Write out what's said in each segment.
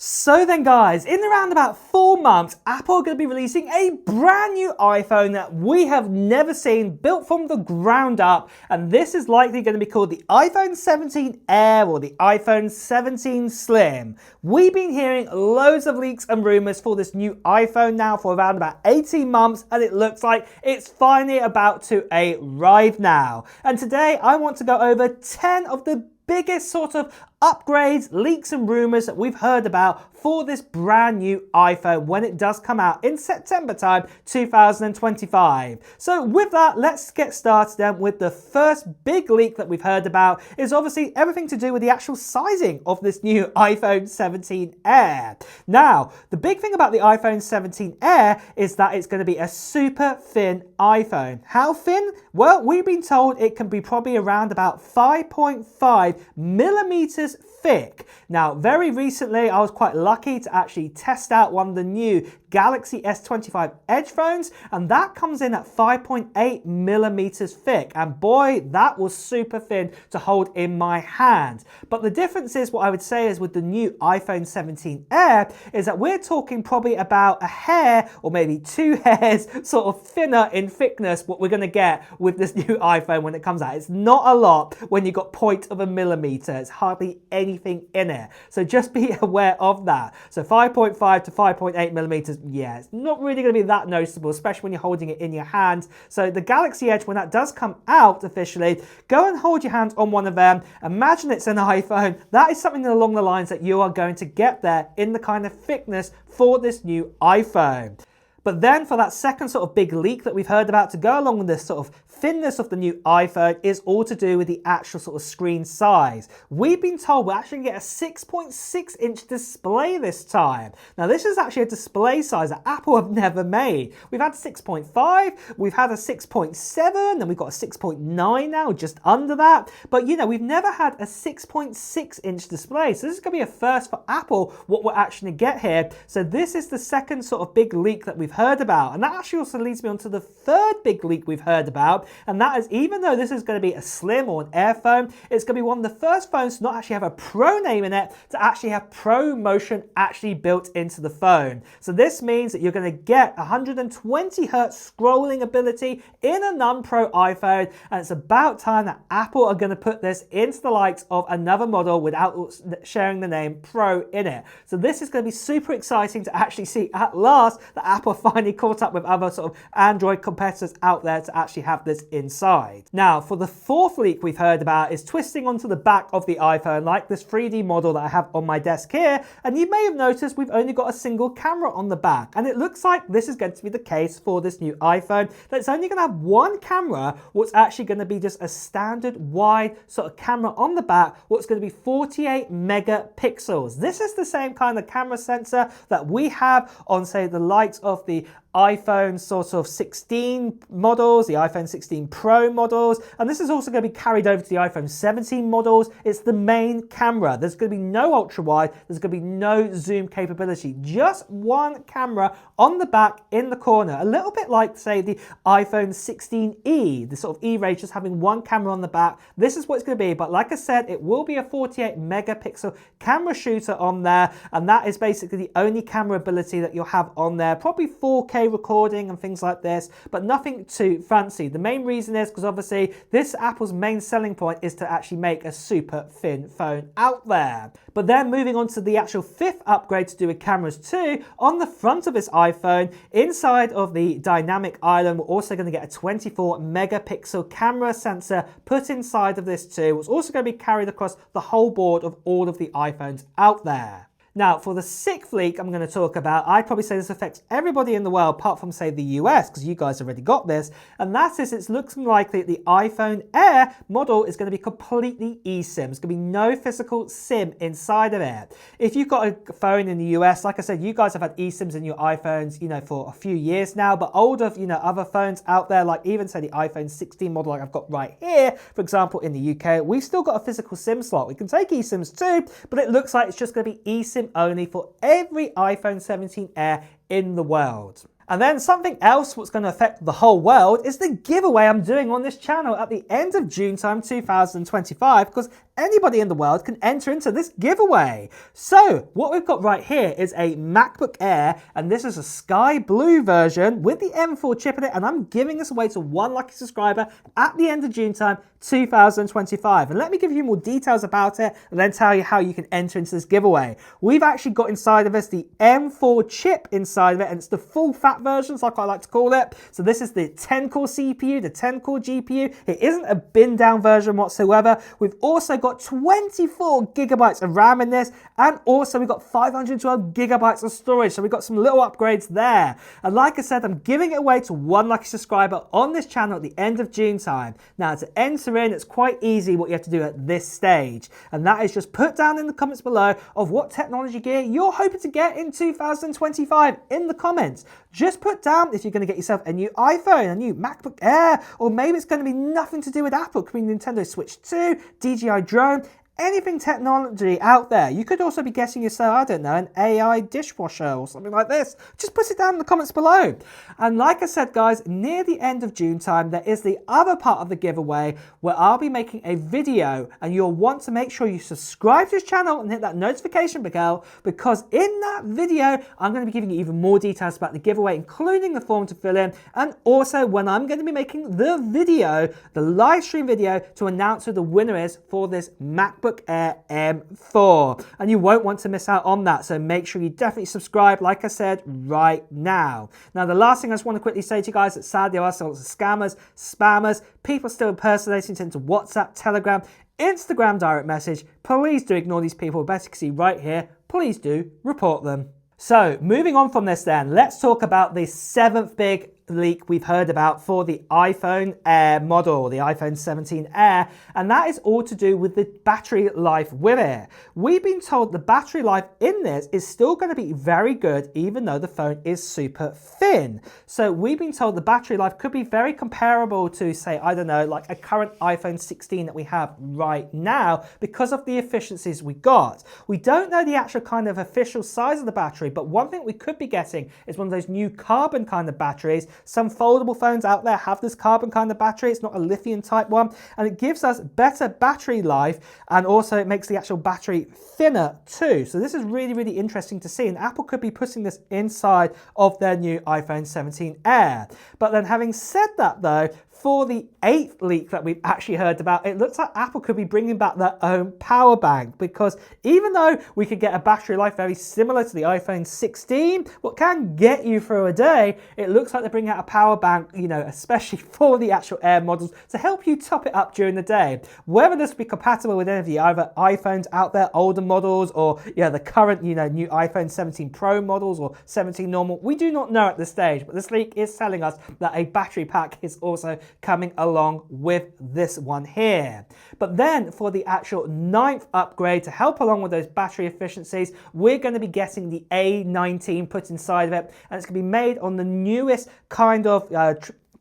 So then guys, in around about 4 months, Apple are going to be releasing a brand new iPhone that we have never seen, built from the ground up, and this is likely going to be called the iPhone 17 Air or the iPhone 17 Slim. We've been hearing loads of leaks and rumours for this new iPhone now for around about 18 months, and it looks like it's finally about to arrive now. And today I want to go over 10 of the biggest sort of upgrades, leaks and rumours that we've heard about for this brand new iPhone when it does come out in September time 2025. So with that, let's get started then with the first big leak that we've heard about is obviously everything to do with the actual sizing of this new iPhone 17 Air. Now, the big thing about the iPhone 17 Air is that it's going to be a super thin iPhone. How thin? Well, we've been told it can be probably around about 5.5 millimeters thick. Now, very recently, I was quite lucky to actually test out one of the new Galaxy S25 Edge phones, and that comes in at 5.8 millimeters thick, and boy, that was super thin to hold in my hand. But the difference is, what I would say is with the new iPhone 17 Air is that we're talking probably about a hair or maybe 2 hairs sort of thinner in thickness what we're going to get with this new iPhone when it comes out. It's not a lot when you've got 0.1 millimeter. It's hardly anything in it. So just be aware of that. So 5.5 to 5.8 millimeters, yeah, it's not really going to be that noticeable, especially when you're holding it in your hand. So the Galaxy Edge, when that does come out officially, go and hold your hand on one of them. Imagine it's an iPhone. That is something along the lines that you are going to get there in the kind of thickness for this new iPhone. But then for that second sort of big leak that we've heard about to go along with this sort of thinness of the new iPhone is all to do with the actual sort of screen size. We've been told we're actually going to get a 6.6 inch display this time. Now this is actually a display size that Apple have never made. We've had 6.5, we've had a 6.7, and we've got a 6.9 now, just under that. But you know, we've never had a 6.6 inch display. So this is going to be a first for Apple, what we're actually going to get here. So this is the second sort of big leak that we've heard about, and that actually also leads me on to the third big leak we've heard about, and that is, even though this is going to be a Slim or an Air phone, it's going to be one of the first phones to not actually have a Pro name in it, to actually have Pro Motion actually built into the phone. So this means that you're going to get 120 Hz scrolling ability in a non-Pro iPhone, and it's about time that Apple are going to put this into the likes of another model without sharing the name Pro in it. So this is going to be super exciting to actually see at last that Apple finally caught up with other sort of Android competitors out there to actually have this inside. Now, for the fourth leak we've heard about is twisting onto the back of the iPhone, like this 3D model that I have on my desk here, and you may have noticed we've only got a single camera on the back, and it looks like this is going to be the case for this new iPhone, that it's only going to have one camera, what's actually going to be just a standard wide sort of camera on the back, what's going to be 48 megapixels. This is the same kind of camera sensor that we have on, say, the likes of the iPhone sort of 16 models, the iPhone 16 Pro models, and this is also going to be carried over to the iPhone 17 models. It's the main camera. There's going to be no ultra wide, there's going to be no zoom capability, just one camera on the back in the corner, a little bit like, say, the iPhone 16e, the sort of E-range, just having one camera on the back. This is what it's going to be, but like I said, it will be a 48 megapixel camera shooter on there, and that is basically the only camera ability that you'll have on there, probably 4K recording and things like this, but nothing too fancy. The main reason is because obviously this Apple's main selling point is to actually make a super thin phone out there. But then moving on to the actual fifth upgrade to do with cameras too, on the front of this iPhone, inside of the dynamic island, we're also going to get a 24 megapixel camera sensor put inside of this too. It's also going to be carried across the whole board of all of the iPhones out there. Now, for the sixth leak I'm going to talk about, I'd probably say this affects everybody in the world apart from, say, the US, because you guys already got this, and that is it's looking likely that the iPhone Air model is going to be completely eSIM. There's going to be no physical SIM inside of it. If you've got a phone in the US, like I said, you guys have had eSIMs in your iPhones, you know, for a few years now, but older, you know, other phones out there, like even, say, the iPhone 16 model like I've got right here, for example, in the UK, we've still got a physical SIM slot. We can take eSIMs too, but it looks like it's just going to be eSIM only for every iPhone 17 Air in the world. And then something else what's going to affect the whole world is the giveaway I'm doing on this channel at the end of June time 2025, because anybody in the world can enter into this giveaway. So what we've got right here is a MacBook Air, and this is a sky blue version with the M4 chip in it, and I'm giving this away to one lucky subscriber at the end of June time 2025. And let me give you more details about it and then tell you how you can enter into this giveaway. We've actually got inside of us the M4 chip inside of it, and it's the full fat version, like I like to call it. So this is the 10-core CPU, the 10-core GPU. It isn't a bin down version whatsoever. We've also got 24 gigabytes of RAM in this, and also we've got 512 gigabytes of storage. So we've got some little upgrades there. And like I said, I'm giving it away to one lucky subscriber on this channel at the end of June time. Now to enter in, it's quite easy what you have to do at this stage, and that is just put down in the comments below of what technology gear you're hoping to get in 2025 in the comments. Just put down if you're going to get yourself a new iPhone, a new MacBook Air, or maybe it's going to be nothing to do with Apple. It could be Nintendo Switch 2, DJI drone, anything technology out there. You could also be getting yourself, I don't know, an AI dishwasher or something like this. Just put it down in the comments below. And like I said, guys, near the end of June time, there is the other part of the giveaway where I'll be making a video, and you'll want to make sure you subscribe to this channel and hit that notification bell, because in that video, I'm going to be giving you even more details about the giveaway, including the form to fill in, and also when I'm going to be making the video, the live stream video, to announce who the winner is for this MacBook Air M4, and you won't want to miss out on that. So make sure you definitely subscribe, like I said, right now. Now, the last thing I just want to quickly say to you guys, that sadly there are still lots of scammers, spammers, people still impersonating into WhatsApp, Telegram, Instagram direct message. Please do ignore these people. Better see right here. Please do report them. So moving on from this then, let's talk about the 7th big leak we've heard about for the iPhone Air model, the iPhone 17 Air, and that is all to do with the battery life with it. We've been told the battery life in this is still going to be very good, even though the phone is super thin. So we've been told the battery life could be very comparable to, say, I don't know, like a current iPhone 16 that we have right now, because of the efficiencies we got. We don't know the actual kind of official size of the battery, but one thing we could be getting is one of those new carbon kind of batteries. Some foldable phones out there have this carbon kind of battery. It's not a lithium type one, and it gives us better battery life, and also it makes the actual battery thinner too. So this is really, really interesting to see, and Apple could be putting this inside of their new iPhone 17 Air. But then having said that though, for the 8th leak that we've actually heard about, it looks like Apple could be bringing back their own power bank, because even though we could get a battery life very similar to the iPhone 16, what can get you through a day, it looks like they're bringing out a power bank, you know, especially for the actual Air models, to help you top it up during the day. Whether this will be compatible with any of the other iPhones out there, older models, or the current, new iPhone 17 Pro models or 17 normal, we do not know at this stage, but this leak is telling us that a battery pack is also coming along with this one here. But then for the actual 9th upgrade to help along with those battery efficiencies, we're going to be getting the A19 put inside of it, and it's going to be made on the newest kind of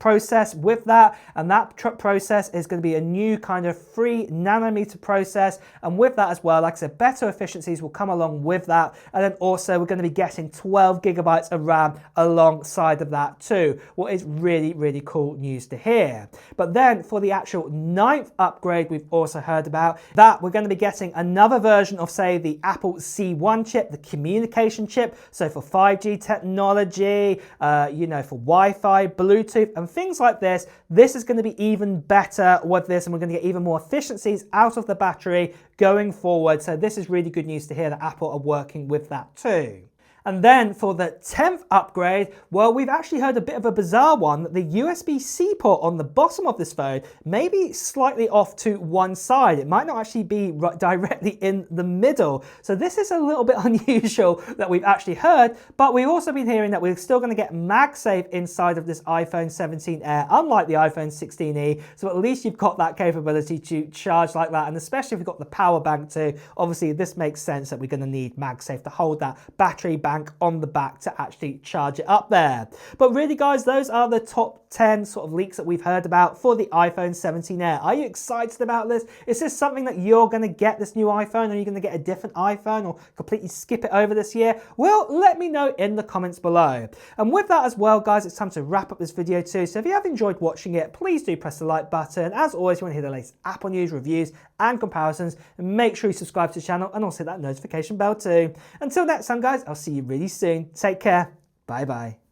process with that, and that process is going to be a new kind of 3 nanometer process, and with that as well, like I said, better efficiencies will come along with that, and then also we're going to be getting 12 gigabytes of RAM alongside of that too, what is really, really cool news to hear. But then for the actual 9th upgrade, we've also heard about that we're going to be getting another version of, say, the Apple C1 chip, the communication chip, so for 5G technology, for Wi-Fi, Bluetooth, and things like this. This is going to be even better with this, and we're going to get even more efficiencies out of the battery going forward. So this is really good news to hear that Apple are working with that too. And then for the 10th upgrade, well, we've actually heard a bit of a bizarre one, that the USB-C port on the bottom of this phone may be slightly off to one side. It might not actually be directly in the middle. So this is a little bit unusual that we've actually heard, but we've also been hearing that we're still going to get MagSafe inside of this iPhone 17 Air, unlike the iPhone 16e. So at least you've got that capability to charge like that, and especially if you've got the power bank too. Obviously, this makes sense that we're going to need MagSafe to hold that battery back bank on the back to actually charge it up there. But really guys, those are the top 10 sort of leaks that we've heard about for the iPhone 17 Air. Are you excited about this? Is this something that you're going to get, this new iPhone? Are you going to get a different iPhone or completely skip it over this year? Well, let me know in the comments below. And with that as well, guys, it's time to wrap up this video too. So if you have enjoyed watching it, please do press the like button. As always, if you want to hear the latest Apple news, reviews, and comparisons, make sure you subscribe to the channel and also hit that notification bell too. Until next time, guys, I'll see you really soon. Take care. Bye bye.